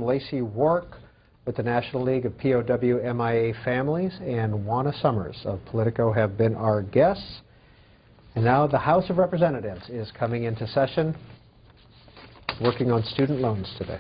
Lacey Wark with the National League of POW MIA Families and Juana Summers of Politico have been our guests. And now the House of Representatives is coming into session, working on student loans today.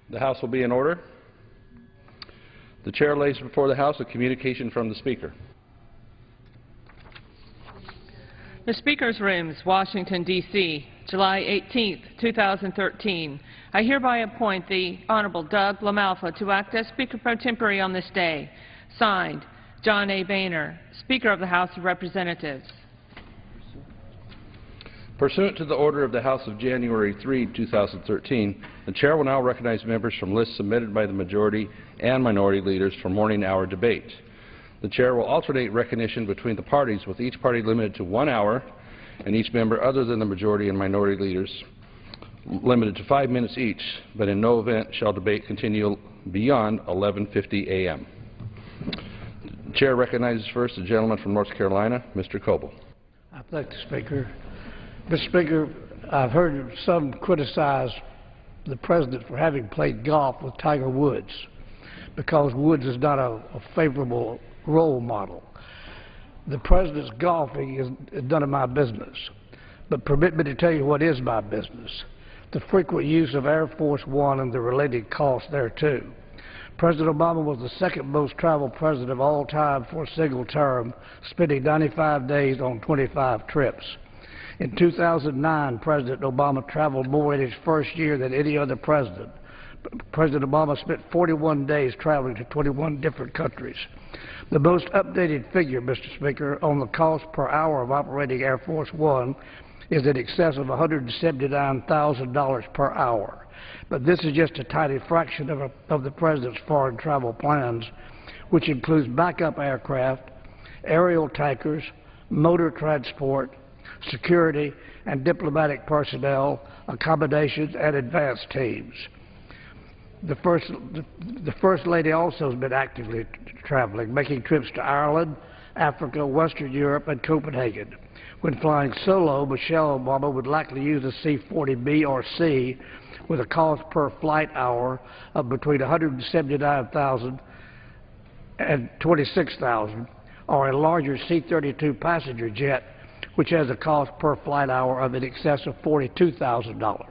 The House will be in order. The Chair lays before the House a communication from the Speaker. The Speaker's Rooms, Washington, D.C., July 18, 2013. I hereby appoint the Honorable Doug LaMalfa to act as Speaker pro tempore on this day. Signed, John A. Boehner, Speaker of the House of Representatives. Pursuant to the order of the House of January 3, 2013, the Chair will now recognize members from lists submitted by the majority and minority leaders for morning hour debate. The Chair will alternate recognition between the parties, with each party limited to 1 hour and each member other than the majority and minority leaders limited to 5 minutes each, but in no event shall debate continue beyond 11:50 a.m. The Chair recognizes first the gentleman from North Carolina, Mr. Coble. I thank the Speaker. Mr. Speaker, I've heard some criticize the President for having played golf with Tiger Woods because Woods is not a favorable role model. The President's golfing is none of my business, but permit me to tell you what is my business: the frequent use of Air Force One and the related costs thereto. President Obama was the second most traveled president of all time for a single term, spending 95 days on 25 trips. In 2009, President Obama traveled more in his first year than any other president. President Obama spent 41 days traveling to 21 different countries. The most updated figure, Mr. Speaker, on the cost per hour of operating Air Force One is in excess of $179,000 per hour. But this is just a tiny fraction of the President's foreign travel plans, which includes backup aircraft, aerial tankers, motor transport, security and diplomatic personnel, accommodations, and advance teams. The First Lady also has been actively traveling, making trips to Ireland, Africa, Western Europe, and Copenhagen. When flying solo, Michelle Obama would likely use a C-40B or C with a cost per flight hour of between $179,000 and $26,000, or a larger C-32 passenger jet, which has a cost per flight hour of in excess of $42,000.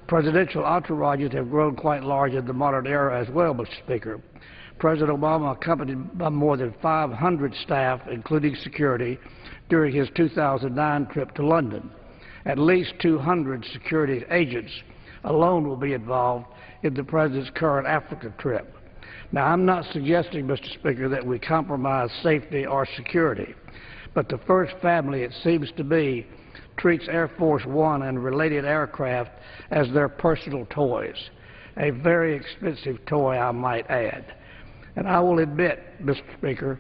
Presidential entourages have grown quite large in the modern era as well, Mr. Speaker. President Obama, accompanied by more than 500 staff, including security, during his 2009 trip to London. At least 200 security agents alone will be involved in the President's current Africa trip. Now, I'm not suggesting, Mr. Speaker, that we compromise safety or security, but the First Family, it seems to me, treats Air Force One and related aircraft as their personal toys, a very expensive toy, I might add. And I will admit, Mr. Speaker,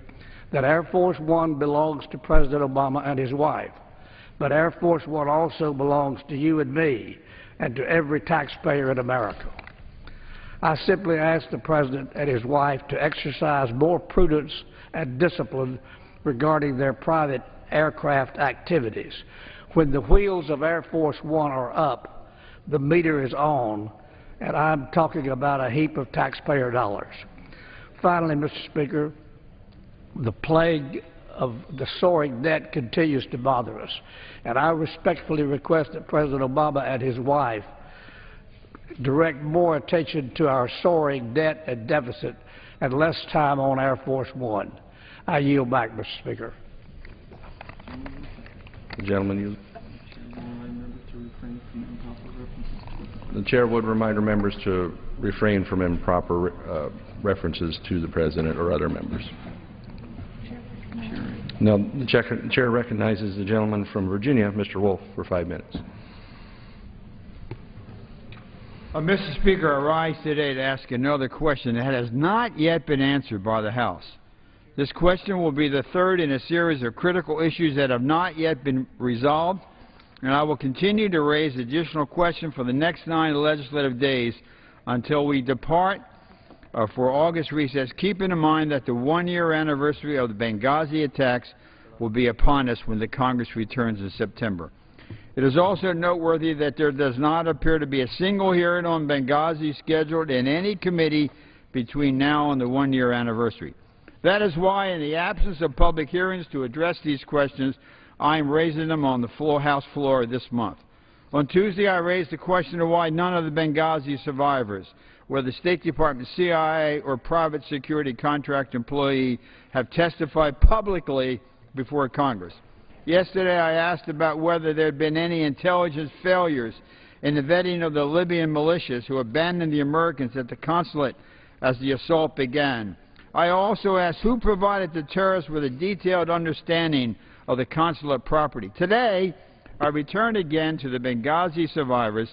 that Air Force One belongs to President Obama and his wife, but Air Force One also belongs to you and me and to every taxpayer in America. I simply ask the President and his wife to exercise more prudence and discipline regarding their private aircraft activities. When the wheels of Air Force One are up, the meter is on, and I'm talking about a heap of taxpayer dollars. Finally, Mr. Speaker, the plague of the soaring debt continues to bother us, and I respectfully request that President Obama and his wife direct more attention to our soaring debt and deficit and less time on Air Force One. I yield back, Mr. Speaker. The gentleman yields. The Chair would remind our members to refrain from improper references to the President or other members. Now, the Chair recognizes the gentleman from Virginia, Mr. Wolf, for 5 minutes. Mr. Speaker, I rise today to ask another question that has not yet been answered by the House. This question will be the third in a series of critical issues that have not yet been resolved and I will continue to raise additional questions for the next 9 legislative days until we depart for August recess, keeping in mind that the 1-year anniversary of the Benghazi attacks will be upon us when the Congress returns in September. It is also noteworthy that there does not appear to be a single hearing on Benghazi scheduled in any committee between now and the 1-year anniversary. That is why, in the absence of public hearings to address these questions, I am raising them on the House floor this month. On Tuesday, I raised the question of why none of the Benghazi survivors, whether State Department, CIA, or private security contract employee, have testified publicly before Congress. Yesterday, I asked about whether there had been any intelligence failures in the vetting of the Libyan militias who abandoned the Americans at the consulate as the assault began. I also asked who provided the terrorists with a detailed understanding of the consulate property. Today, I return again to the Benghazi survivors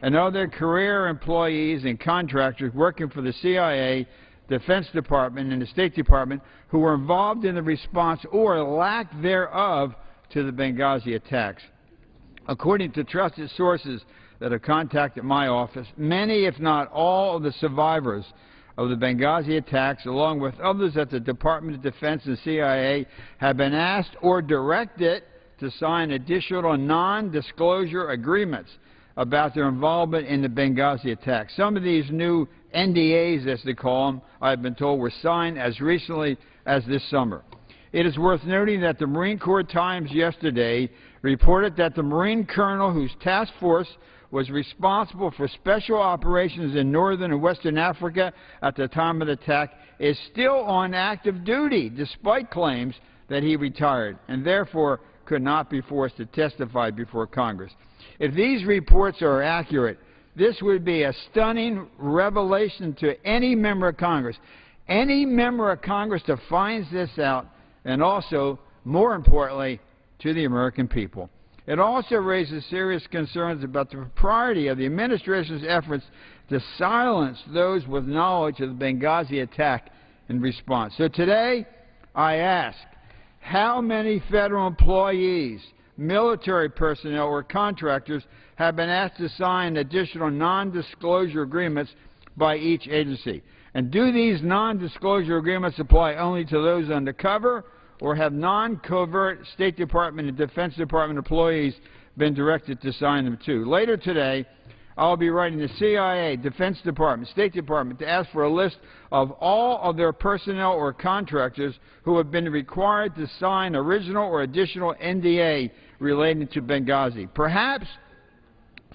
and other career employees and contractors working for the CIA, Defense Department, and the State Department who were involved in the response or lack thereof to the Benghazi attacks. According to trusted sources that have contacted my office, many, if not all, of the survivors of the Benghazi attacks, along with others at the Department of Defense and CIA, have been asked or directed to sign additional non-disclosure agreements about their involvement in the Benghazi attacks. Some of these new NDAs, as they call them, I've been told, were signed as recently as this summer. It is worth noting that the Marine Corps Times yesterday reported that the Marine colonel whose task force was responsible for special operations in northern and western Africa at the time of the attack is still on active duty, despite claims that he retired, and therefore could not be forced to testify before Congress. If these reports are accurate, this would be a stunning revelation to any member of Congress. Any member of Congress that finds this out, and also, more importantly, to the American people. It also raises serious concerns about the propriety of the administration's efforts to silence those with knowledge of the Benghazi attack in response. So today, I ask, how many federal employees, military personnel, or contractors have been asked to sign additional non-disclosure agreements by each agency? And do these non-disclosure agreements apply only to those undercover, or have non-covert State Department and Defense Department employees been directed to sign them too? Later today, I'll be writing the CIA, Defense Department, State Department to ask for a list of all of their personnel or contractors who have been required to sign original or additional NDA relating to Benghazi. Perhaps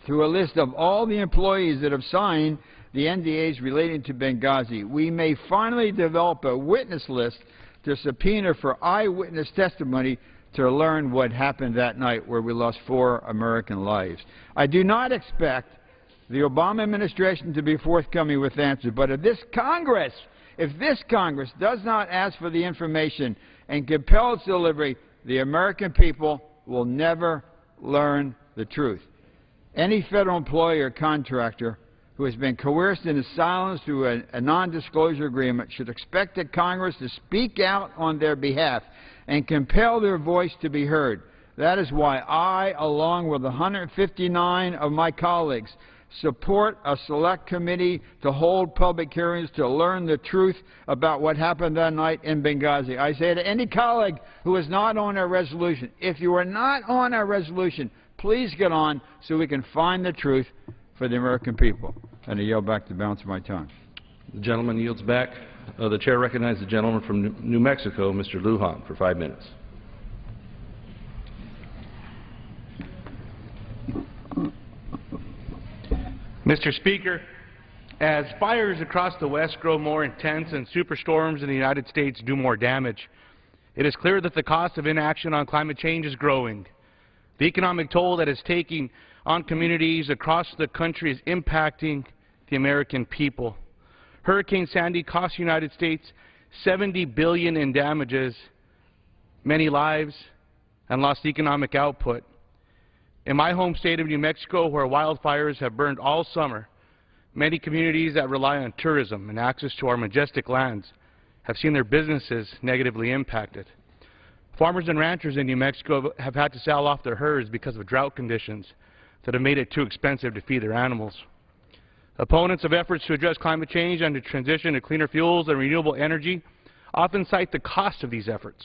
through a list of all the employees that have signed the NDAs relating to Benghazi, we may finally develop a witness list to subpoena for eyewitness testimony to learn what happened that night where we lost 4 American lives. I do not expect the Obama administration to be forthcoming with answers, but if this Congress does not ask for the information and compel its delivery, the American people will never learn the truth. Any federal employee or contractor who has been coerced into silence through a non-disclosure agreement should expect that Congress to speak out on their behalf and compel their voice to be heard. That is why I, along with 159 of my colleagues, support a select committee to hold public hearings to learn the truth about what happened that night in Benghazi. I say to any colleague who is not on our resolution, if you are not on our resolution, please get on so we can find the truth for the American people. And I yield back the balance of my time. The gentleman yields back. The chair recognizes the gentleman from New Mexico, Mr. Lujan, for 5 minutes. Mr. Speaker, as fires across the West grow more intense and superstorms in the United States do more damage, it is clear that the cost of inaction on climate change is growing. The economic toll that is taking on communities across the country is impacting the American people. Hurricane Sandy cost the United States $70 billion in damages, many lives, and lost economic output. In my home state of New Mexico, where wildfires have burned all summer, many communities that rely on tourism and access to our majestic lands have seen their businesses negatively impacted. Farmers and ranchers in New Mexico have had to sell off their herds because of drought conditions that have made it too expensive to feed their animals. Opponents of efforts to address climate change and to transition to cleaner fuels and renewable energy often cite the cost of these efforts.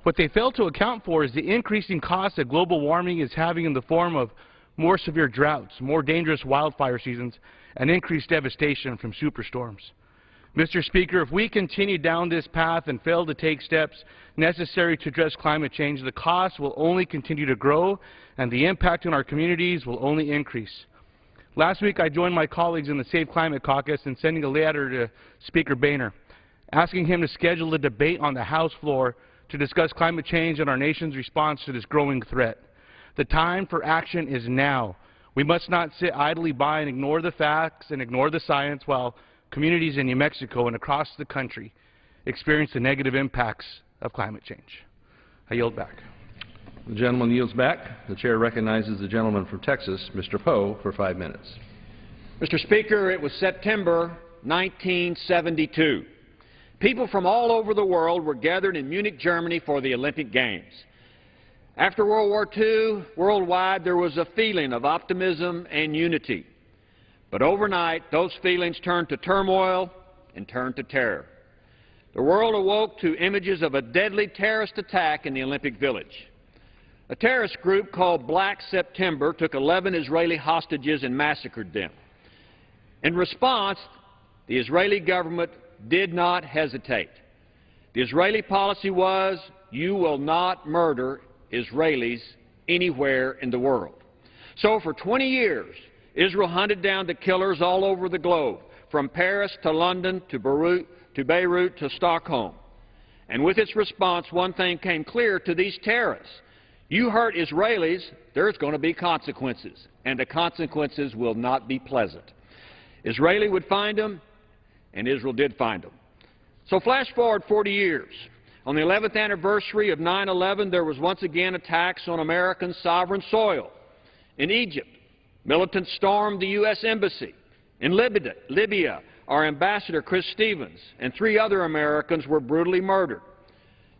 What they fail to account for is the increasing cost that global warming is having in the form of more severe droughts, more dangerous wildfire seasons, and increased devastation from superstorms. Mr. Speaker, if we continue down this path and fail to take steps necessary to address climate change, the costs will only continue to grow and the impact on our communities will only increase. Last week, I joined my colleagues in the Safe Climate Caucus in sending a letter to Speaker Boehner, asking him to schedule a debate on the House floor to discuss climate change and our nation's response to this growing threat. The time for action is now. We must not sit idly by and ignore the facts and ignore the science while communities in New Mexico and across the country experience the negative impacts of climate change. I yield back. The gentleman yields back. The chair recognizes the gentleman from Texas, Mr. Poe, for 5 minutes. Mr. Speaker, it was September 1972. People from all over the world were gathered in Munich, Germany for the Olympic Games. After World War II, worldwide there was a feeling of optimism and unity. But overnight, those feelings turned to turmoil and turned to terror. The world awoke to images of a deadly terrorist attack in the Olympic Village. A terrorist group called Black September took 11 Israeli hostages and massacred them. In response, the Israeli government did not hesitate. The Israeli policy was, you will not murder Israelis anywhere in the world. So for 20 years, Israel hunted down the killers all over the globe, from Paris to London to Beirut to Stockholm. And with its response, one thing came clear to these terrorists. You hurt Israelis, there's going to be consequences, and the consequences will not be pleasant. Israel would find them, and Israel did find them. So flash forward 40 years. On the 11th anniversary of 9/11, there was once again attacks on American sovereign soil. In Egypt, militants stormed the U.S. Embassy. In Libya, our ambassador, Chris Stevens, and 3 other Americans were brutally murdered.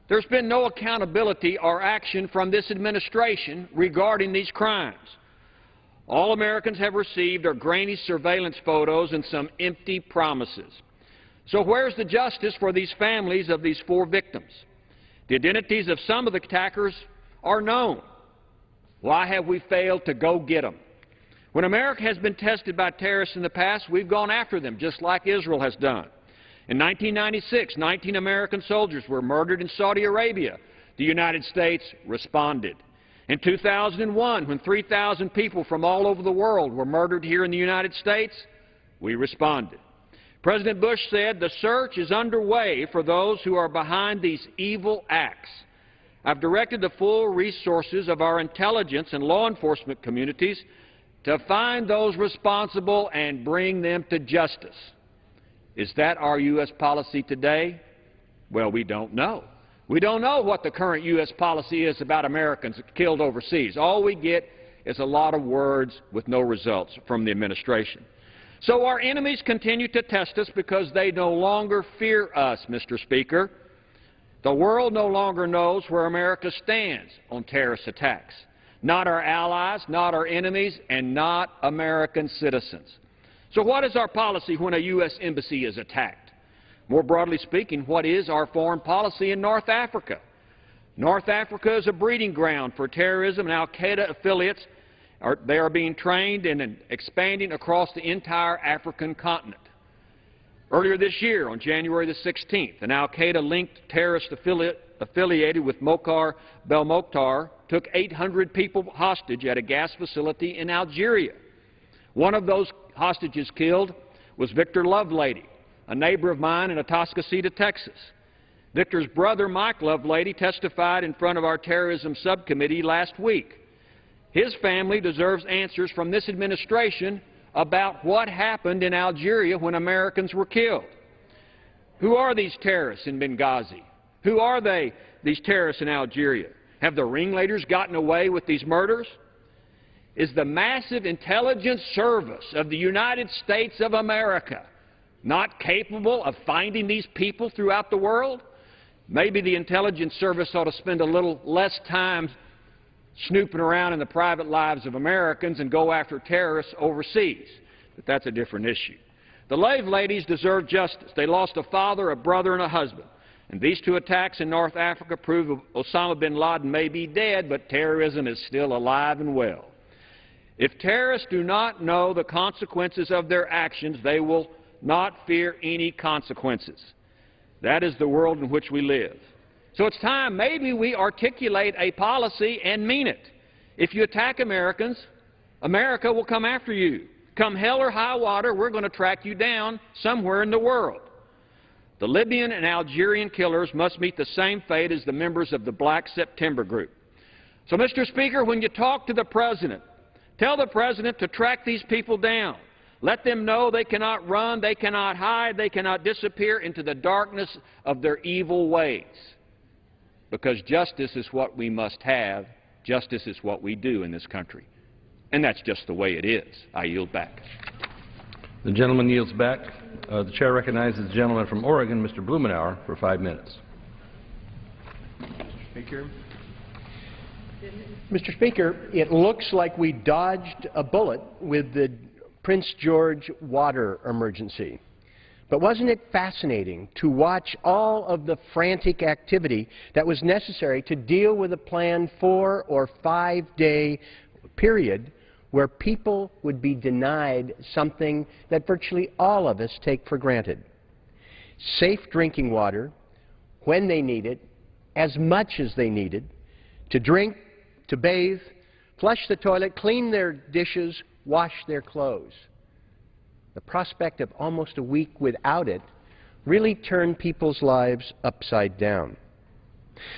There's been no accountability or action from this administration regarding these crimes. All Americans have received are grainy surveillance photos and some empty promises. So where's the justice for these families of these 4 victims? The identities of some of the attackers are known. Why have we failed to go get them? When America has been tested by terrorists in the past, we've gone after them, just like Israel has done. In 1996, 19 American soldiers were murdered in Saudi Arabia. The United States responded. In 2001, when 3,000 people from all over the world were murdered here in the United States, we responded. President Bush said the search is underway for those who are behind these evil acts. I've directed the full resources of our intelligence and law enforcement communities to find those responsible and bring them to justice. Is that our U.S. policy today? Well, we don't know. We don't know what the current U.S. policy is about Americans killed overseas. All we get is a lot of words with no results from the administration. So our enemies continue to test us because they no longer fear us, Mr. Speaker. The world no longer knows where America stands on terrorist attacks. Not our allies, not our enemies, and not American citizens. So what is our policy when a U.S. embassy is attacked? More broadly speaking, what is our foreign policy in North Africa? North Africa is a breeding ground for terrorism, and al-Qaeda affiliates they are being trained and expanding across the entire African continent. Earlier this year, on January the 16th, an al-Qaeda-linked terrorist affiliated with Mokhtar Belmokhtar took 800 people hostage at a gas facility in Algeria. One of those hostages killed was Victor Lovelady, a neighbor of mine in Atascocita, Texas. Victor's brother, Mike Lovelady, testified in front of our terrorism subcommittee last week. His family deserves answers from this administration about what happened in Algeria when Americans were killed. Who are these terrorists in Benghazi? Who are these terrorists in Algeria? Have the ringleaders gotten away with these murders? Is the massive intelligence service of the United States of America not capable of finding these people throughout the world? Maybe the intelligence service ought to spend a little less time snooping around in the private lives of Americans and go after terrorists overseas. But that's a different issue. The Lave ladies deserve justice. They lost a father, a brother, and a husband. And these two attacks in North Africa prove Osama bin Laden may be dead, but terrorism is still alive and well. If terrorists do not know the consequences of their actions, they will not fear any consequences. That is the world in which we live. So it's time maybe we articulate a policy and mean it. If you attack Americans, America will come after you. Come hell or high water, we're going to track you down somewhere in the world. The Libyan and Algerian killers must meet the same fate as the members of the Black September group. So, Mr. Speaker, when you talk to the President, tell the President to track these people down. Let them know they cannot run, they cannot hide, they cannot disappear into the darkness of their evil ways. Because justice is what we must have. Justice is what we do in this country. And that's just the way it is. I yield back. The gentleman yields back. The Chair recognizes the gentleman from Oregon, Mr. Blumenauer, for 5 minutes. Mr. Speaker, it looks like we dodged a bullet with the Prince George water emergency. But wasn't it fascinating to watch all of the frantic activity that was necessary to deal with a planned 4- or 5-day period where people would be denied something that virtually all of us take for granted: safe drinking water when they need it, as much as they need it, to drink, to bathe, flush the toilet, clean their dishes, wash their clothes. The prospect of almost a week without it really turned people's lives upside down.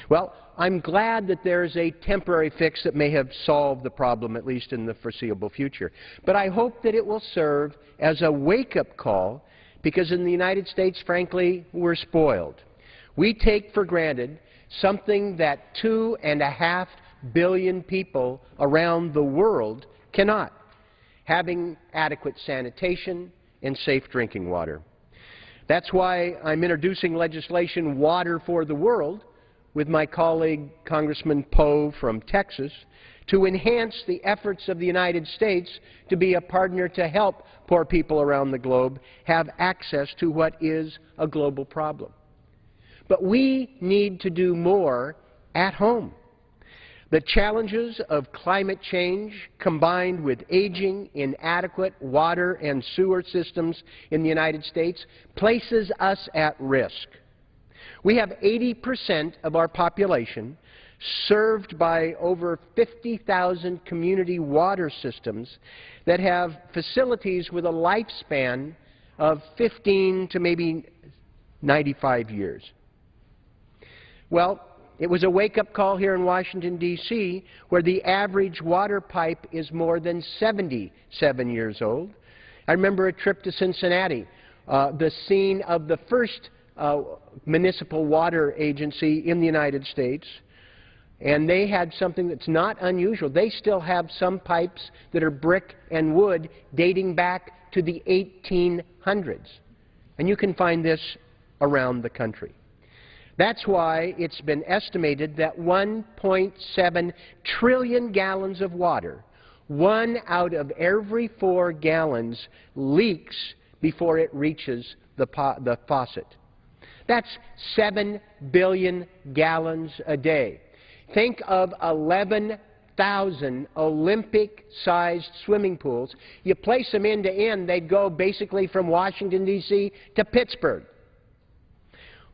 Well, I'm glad that there's a temporary fix that may have solved the problem, at least in the foreseeable future. But I hope that it will serve as a wake-up call, because in the United States, frankly, we're spoiled. We take for granted something that 2.5 billion people around the world cannot: having adequate sanitation and safe drinking water. That's why I'm introducing legislation, Water for the World, with my colleague Congressman Poe from Texas, to enhance the efforts of the United States to be a partner to help poor people around the globe have access to what is a global problem. But we need to do more at home. The challenges of climate change, combined with aging, inadequate water and sewer systems in the United States, places us at risk. We have 80% of our population served by over 50,000 community water systems that have facilities with a lifespan of 15 to maybe 95 years. Well, it was a wake-up call here in Washington, D.C., where the average water pipe is more than 77 years old. I remember a trip to Cincinnati, the scene of the first municipal water agency in the United States, and they had something that's not unusual. They still have some pipes that are brick and wood dating back to the 1800s. And you can find this around the country. That's why it's been estimated that 1.7 trillion gallons of water, 1 out of every 4 gallons, leaks before it reaches the faucet. That's 7 billion gallons a day. Think of 11,000 Olympic-sized swimming pools. You place them end to end, they'd go basically from Washington, D.C. to Pittsburgh.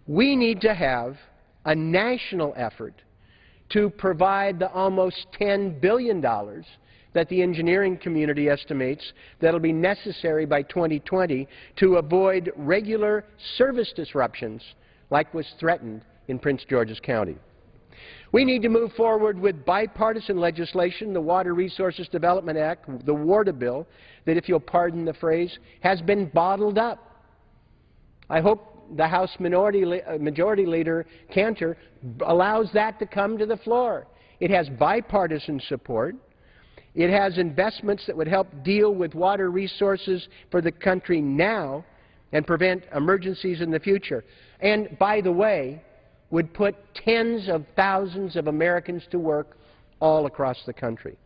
We need to have a national effort to provide the almost $10 billion that the engineering community estimates that will be necessary by 2020 to avoid regular service disruptions like was threatened in Prince George's County. We need to move forward with bipartisan legislation, the Water Resources Development Act, the WARDA bill, that, if you'll pardon the phrase, has been bottled up. I hope the House Majority Leader Cantor allows that to come to the floor. It has bipartisan support. It has investments that would help deal with water resources for the country now and prevent emergencies in the future. And, by the way, would put tens of thousands of Americans to work all across the country.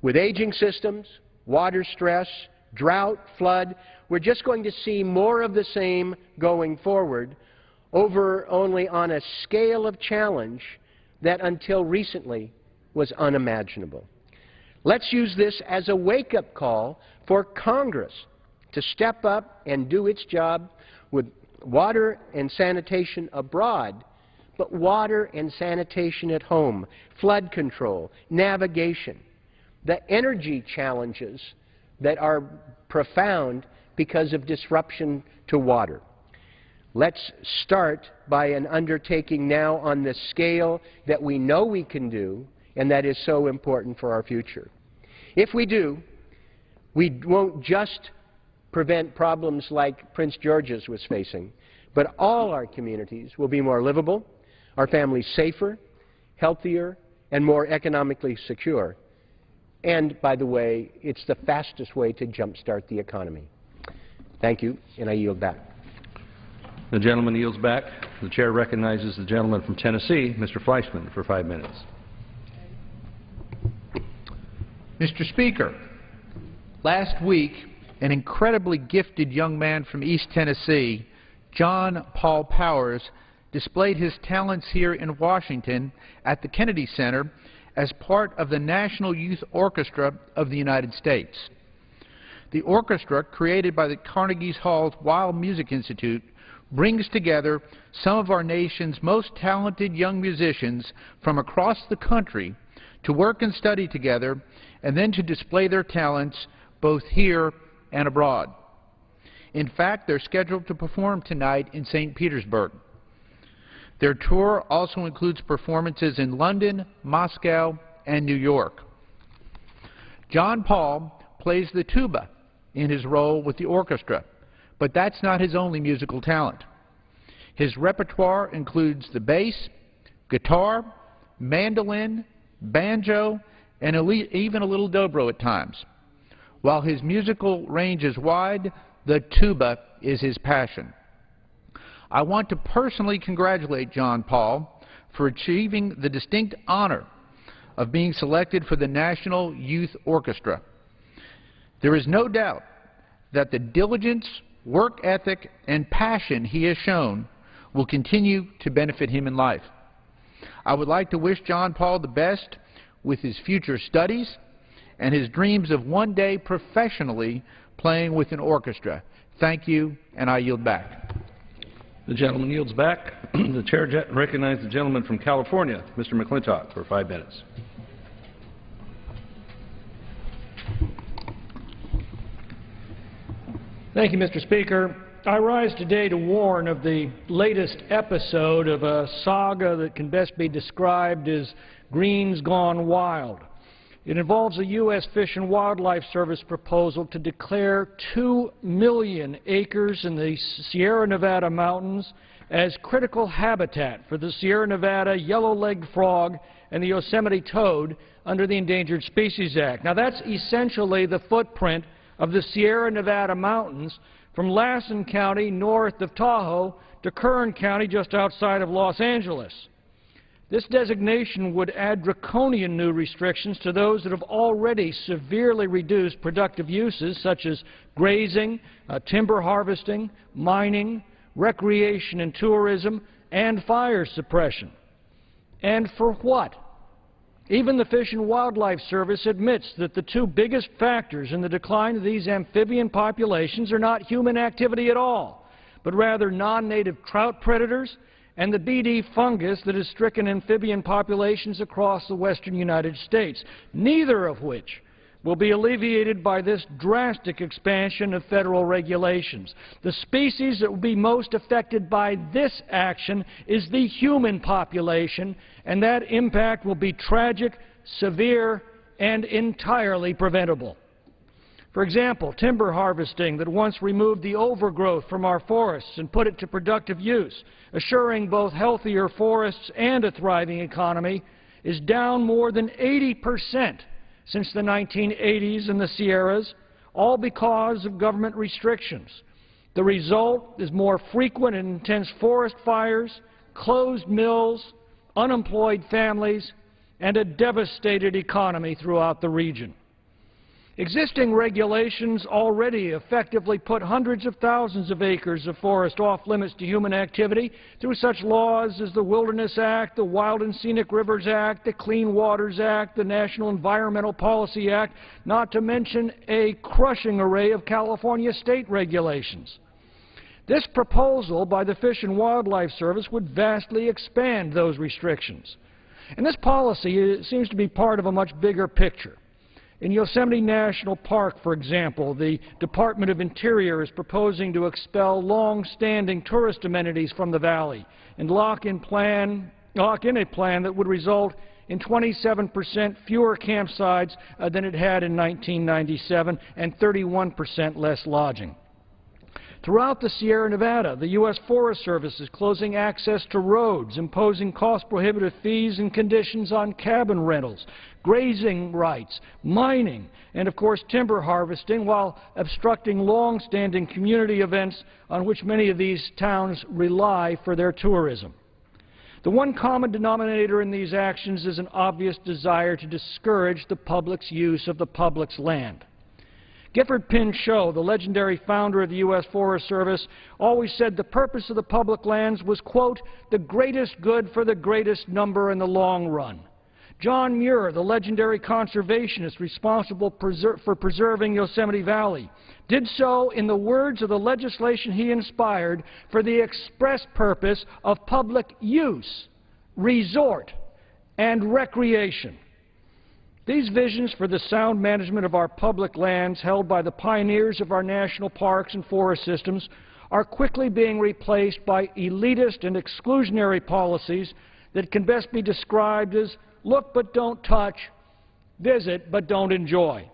With aging systems, water stress, drought, flood, we're just going to see more of the same going forward, over only on a scale of challenge that until recently was unimaginable. Let's use this as a wake-up call for Congress to step up and do its job with water and sanitation abroad, but water and sanitation at home, flood control, navigation, the energy challenges that are profound because of disruption to water. Let's start by an undertaking now on the scale that we know we can do and that is so important for our future. If we do, we won't just prevent problems like Prince George's was facing, but all our communities will be more livable, our families safer, healthier, and more economically secure. And, by the way, it's the fastest way to jumpstart the economy. Thank you, and I yield back. The gentleman yields back. The chair recognizes the gentleman from Tennessee, Mr. Fleischman, for 5 minutes. Mr. Speaker, last week, an incredibly gifted young man from East Tennessee, John Paul Powers, displayed his talents here in Washington at the Kennedy Center as part of the National Youth Orchestra of the United States. The orchestra, created by the Carnegie Hall's Wild Music Institute, brings together some of our nation's most talented young musicians from across the country to work and study together and then to display their talents both here and abroad. In fact, they're scheduled to perform tonight in St. Petersburg. Their tour also includes performances in London, Moscow, and New York. John Paul plays the tuba in his role with the orchestra, but that's not his only musical talent. His repertoire includes the bass, guitar, mandolin, banjo, and even a little dobro at times. While his musical range is wide, the tuba is his passion. I want to personally congratulate John Paul for achieving the distinct honor of being selected for the National Youth Orchestra. There is no doubt that the diligence, work ethic, and passion he has shown will continue to benefit him in life. I would like to wish John Paul the best with his future studies and his dreams of one day professionally playing with an orchestra. Thank you, and I yield back. The gentleman yields back. The chair recognizes the gentleman from California, Mr. McClintock, for 5 minutes. Thank you, Mr. Speaker. I rise today to warn of the latest episode of a saga that can best be described as Greens Gone Wild. It involves a U.S. Fish and Wildlife Service proposal to declare 2 million acres in the Sierra Nevada mountains as critical habitat for the Sierra Nevada yellow-legged frog and the Yosemite toad under the Endangered Species Act. Now, that's essentially the footprint of the Sierra Nevada mountains from Lassen County north of Tahoe to Kern County just outside of Los Angeles. This designation would add draconian new restrictions to those that have already severely reduced productive uses such as grazing, timber harvesting, mining, recreation and tourism, and fire suppression. And for what? Even the Fish and Wildlife Service admits that the two biggest factors in the decline of these amphibian populations are not human activity at all, but rather non-native trout predators and the BD fungus that has stricken amphibian populations across the western United States, neither of which will be alleviated by this drastic expansion of federal regulations. The species that will be most affected by this action is the human population, and that impact will be tragic, severe, and entirely preventable. For example, timber harvesting that once removed the overgrowth from our forests and put it to productive use, assuring both healthier forests and a thriving economy, is down more than 80% since the 1980s in the Sierras, all because of government restrictions. The result is more frequent and intense forest fires, closed mills, unemployed families, and a devastated economy throughout the region. Existing regulations already effectively put hundreds of thousands of acres of forest off limits to human activity through such laws as the Wilderness Act, the Wild and Scenic Rivers Act, the Clean Waters Act, the National Environmental Policy Act, not to mention a crushing array of California state regulations. This proposal by the Fish and Wildlife Service would vastly expand those restrictions. And this policy seems to be part of a much bigger picture. In Yosemite National Park, for example, the Department of Interior is proposing to expel long-standing tourist amenities from the valley and lock in a plan that would result in 27% fewer campsites than it had in 1997 and 31% less lodging. Throughout the Sierra Nevada, the U.S. Forest Service is closing access to roads, imposing cost-prohibitive fees and conditions on cabin rentals, grazing rights, mining, and of course timber harvesting, while obstructing long-standing community events on which many of these towns rely for their tourism. The one common denominator in these actions is an obvious desire to discourage the public's use of the public's land. Gifford Pinchot, the legendary founder of the U.S. Forest Service, always said the purpose of the public lands was, quote, the greatest good for the greatest number in the long run. John Muir, the legendary conservationist responsible for preserving Yosemite Valley, did so in the words of the legislation he inspired for the express purpose of public use, resort, and recreation. These visions for the sound management of our public lands held by the pioneers of our national parks and forest systems are quickly being replaced by elitist and exclusionary policies that can best be described as look but don't touch, visit but don't enjoy.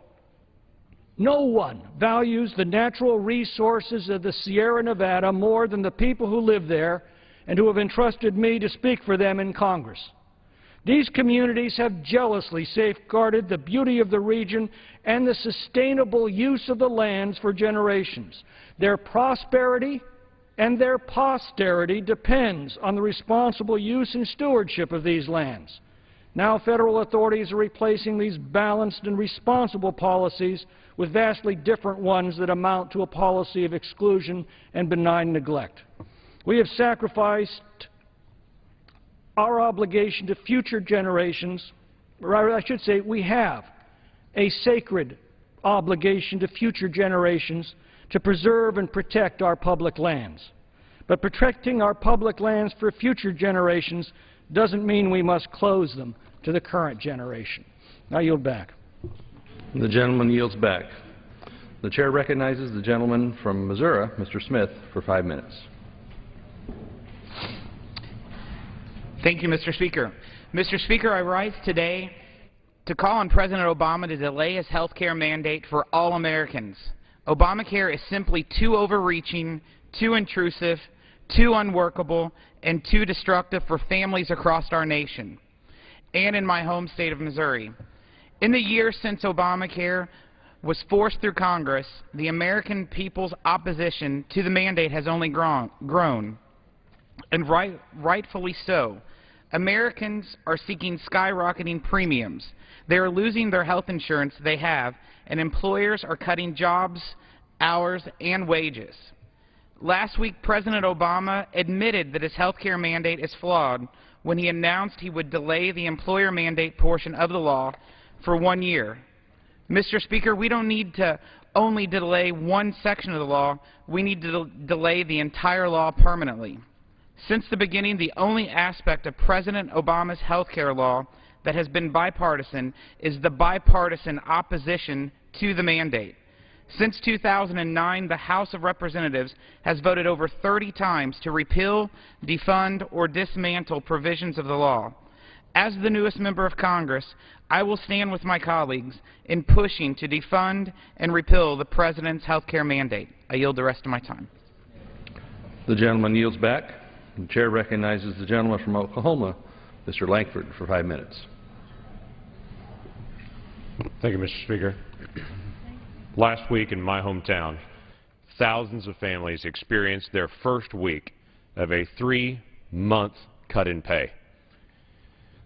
No one values the natural resources of the Sierra Nevada more than the people who live there and who have entrusted me to speak for them in Congress. These communities have jealously safeguarded the beauty of the region and the sustainable use of the lands for generations. Their prosperity and their posterity depends on the responsible use and stewardship of these lands. Now federal authorities are replacing these balanced and responsible policies with vastly different ones that amount to a policy of exclusion and benign neglect. We have sacrificed our obligation to future generations, or I should say we have a sacred obligation to future generations to preserve and protect our public lands. But protecting our public lands for future generations doesn't mean we must close them to the current generation. I yield back. The gentleman yields back. The chair recognizes the gentleman from Missouri, Mr. Smith, for 5 minutes. Thank you, Mr. Speaker. Mr. Speaker, I rise today to call on President Obama to delay his health care mandate for all Americans. Obamacare is simply too overreaching, too intrusive, too unworkable, and too destructive for families across our nation and in my home state of Missouri. In the years since Obamacare was forced through Congress, the American people's opposition to the mandate has only grown, and rightfully so. Americans are seeking skyrocketing premiums. They are losing their health insurance they have, and employers are cutting jobs, hours, and wages. Last week, President Obama admitted that his health care mandate is flawed when he announced he would delay the employer mandate portion of the law for 1 year. Mr. Speaker, we don't need to only delay one section of the law. We need to delay the entire law permanently. Since the beginning, the only aspect of President Obama's health care law that has been bipartisan is the bipartisan opposition to the mandate. Since 2009, the House of Representatives has voted over 30 times to repeal, defund, or dismantle provisions of the law. As the newest member of Congress, I will stand with my colleagues in pushing to defund and repeal the President's health care mandate. I yield the rest of my time. The gentleman yields back. The chair recognizes the gentleman from Oklahoma, Mr. Lankford, for 5 minutes. Thank you, Mr. Speaker. Last week in my hometown, thousands of families experienced their first week of a 3-month cut in pay.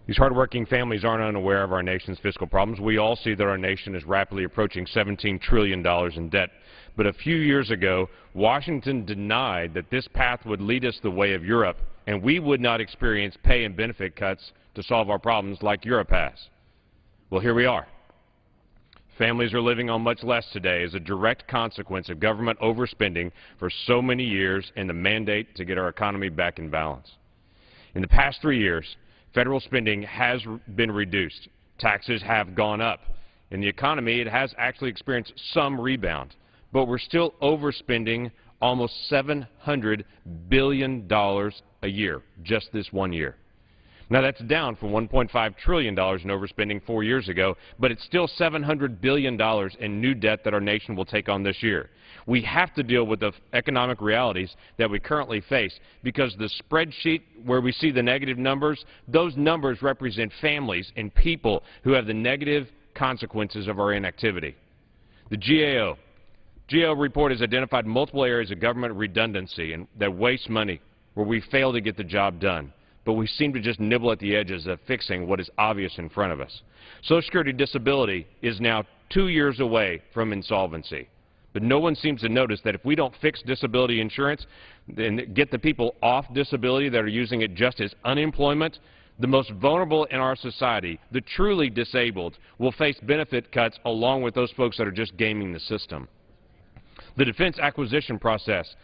These hardworking families aren't unaware of our nation's fiscal problems. We all see that our nation is rapidly approaching $17 trillion in debt. But a few years ago, Washington denied that this path would lead us the way of Europe, and we would not experience pay and benefit cuts to solve our problems like Europe has. Well, here we are. Families are living on much less today as a direct consequence of government overspending for so many years and the mandate to get our economy back in balance. In the past 3 years, federal spending has been reduced. Taxes have gone up. In the economy, it has actually experienced some rebound. But we're still overspending almost $700 billion a year, just this 1 year. Now, that's down from $1.5 trillion in overspending 4 years ago, but it's still $700 billion in new debt that our nation will take on this year. We have to deal with the economic realities that we currently face because the spreadsheet where we see the negative numbers, those numbers represent families and people who have the negative consequences of our inactivity. The GAO report has identified multiple areas of government redundancy and that waste money where we fail to get the job done. But we seem to just nibble at the edges of fixing what is obvious in front of us. Social Security disability is now 2 years away from insolvency. But no one seems to notice that if we don't fix disability insurance and get the people off disability that are using it just as unemployment, the most vulnerable in our society, the truly disabled, will face benefit cuts along with those folks that are just gaming the system. The defense acquisition process,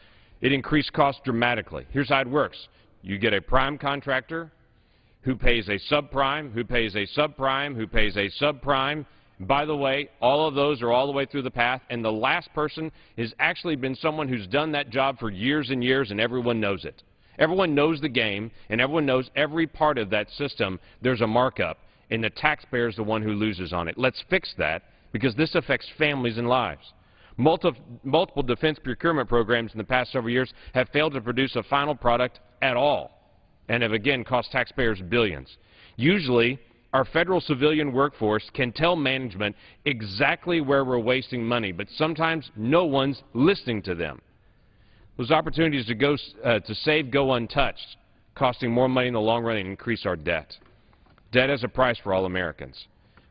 it increased costs dramatically. Here's how it works. You get a prime contractor who pays a subprime, who pays a subprime, who pays a subprime. By the way, all of those are all the way through the path, and the last person has actually been someone who's done that job for years and years, and everyone knows it. Everyone knows the game, and everyone knows every part of that system. There's a markup, and the taxpayer is the one who loses on it. Let's fix that, because this affects families and lives. Multiple defense procurement programs in the past several years have failed to produce a final product at all and have again cost taxpayers billions. Usually, our federal civilian workforce can tell management exactly where we're wasting money, but sometimes no one's listening to them. Those opportunities to save go untouched, costing more money in the long run and increase our debt. Debt has a price for all Americans,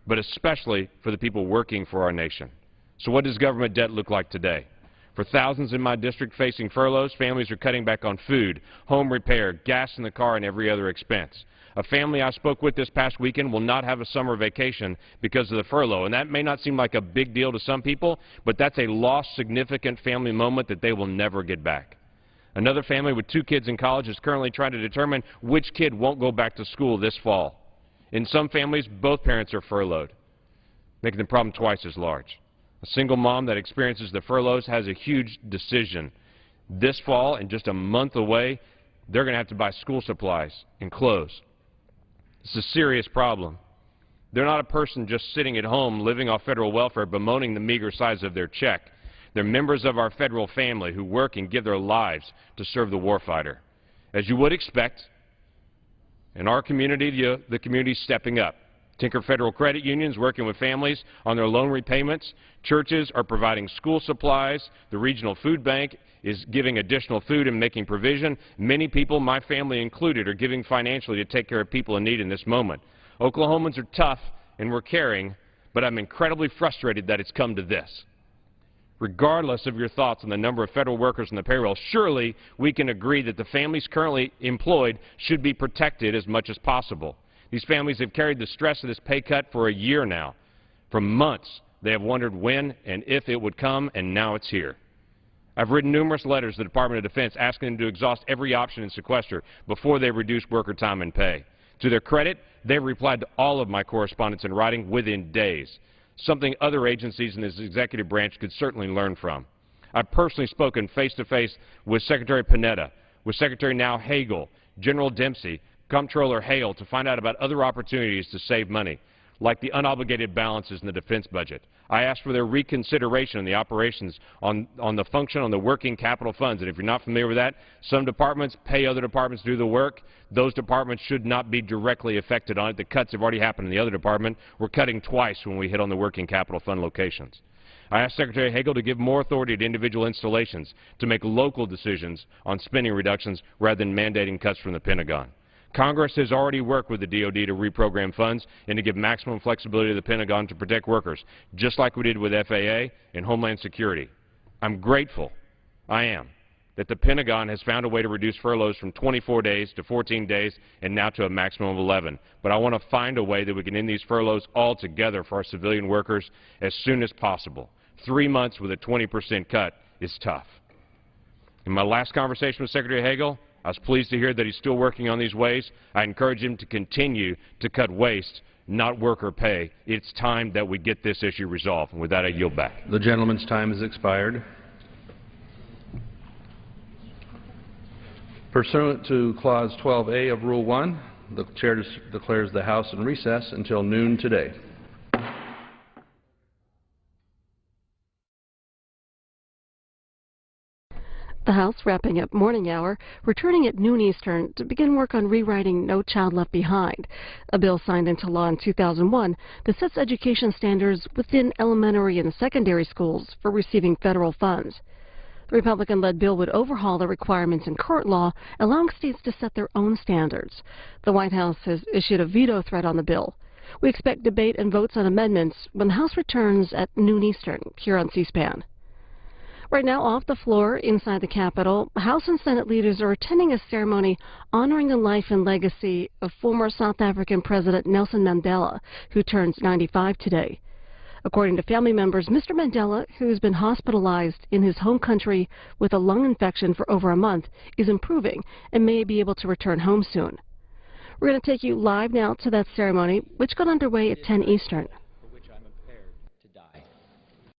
but especially for the people working for our nation. So what does government debt look like today? For thousands in my district facing furloughs, families are cutting back on food, home repair, gas in the car, and every other expense. A family I spoke with this past weekend will not have a summer vacation because of the furlough, and that may not seem like a big deal to some people, but that's a lost significant family moment that they will never get back. Another family with 2 kids in college is currently trying to determine which kid won't go back to school this fall. In some families, both parents are furloughed, making the problem twice as large. A single mom that experiences the furloughs has a huge decision. This fall, and just a month away, they're going to have to buy school supplies and clothes. It's a serious problem. They're not a person just sitting at home living off federal welfare bemoaning the meager size of their check. They're members of our federal family who work and give their lives to serve the warfighter. As you would expect, in our community, the community's stepping up. Tinker Federal Credit Unions working with families on their loan repayments. Churches are providing school supplies. The Regional Food Bank is giving additional food and making provision. Many people, my family included, are giving financially to take care of people in need in this moment. Oklahomans are tough and we're caring, but I'm incredibly frustrated that it's come to this. Regardless of your thoughts on the number of federal workers on the payroll, surely we can agree that the families currently employed should be protected as much as possible. These families have carried the stress of this pay cut for a year now. For months, they have wondered when and if it would come, and now it's here. I've written numerous letters to the Department of Defense asking them to exhaust every option in sequester before they reduce worker time and pay. To their credit, they've replied to all of my correspondence in writing within days, something other agencies in this executive branch could certainly learn from. I've personally spoken face-to-face with Secretary Panetta, with Secretary now Hagel, General Dempsey, Comptroller Hale to find out about other opportunities to save money, like the unobligated balances in the defense budget. I asked for their reconsideration in the operations on the function on the working capital funds. And if you're not familiar with that, some departments pay other departments to do the work. Those departments should not be directly affected on it. The cuts have already happened in the other department. We're cutting twice when we hit on the working capital fund locations. I asked Secretary Hagel to give more authority to individual installations to make local decisions on spending reductions rather than mandating cuts from the Pentagon. Congress has already worked with the DoD to reprogram funds and to give maximum flexibility to the Pentagon to protect workers, just like we did with FAA and Homeland Security. I'm grateful, I am, that the Pentagon has found a way to reduce furloughs from 24 days to 14 days and now to a maximum of 11. But I want to find a way that we can end these furloughs altogether for our civilian workers as soon as possible. 3 months with a 20% cut is tough. In my last conversation with Secretary Hagel, I was pleased to hear that he's still working on these ways. I encourage him to continue to cut waste, not worker pay. It's time that we get this issue resolved. And with that, I yield back. The gentleman's time has expired. Pursuant to Clause 12A of Rule 1, the Chair declares the House in recess until noon today. The House wrapping up morning hour, returning at noon Eastern to begin work on rewriting No Child Left Behind, a bill signed into law in 2001 that sets education standards within elementary and secondary schools for receiving federal funds. The Republican-led bill would overhaul the requirements in current law, allowing states to set their own standards. The White House has issued a veto threat on the bill. We expect debate and votes on amendments when the House returns at noon Eastern here on C-SPAN. Right now, off the floor inside the Capitol, House and Senate leaders are attending a ceremony honoring the life and legacy of former South African President Nelson Mandela, who turns 95 today. According to family members, Mr. Mandela, who's been hospitalized in his home country with a lung infection for over a month, is improving and may be able to return home soon. We're going to take you live now to that ceremony, which got underway at 10 Eastern.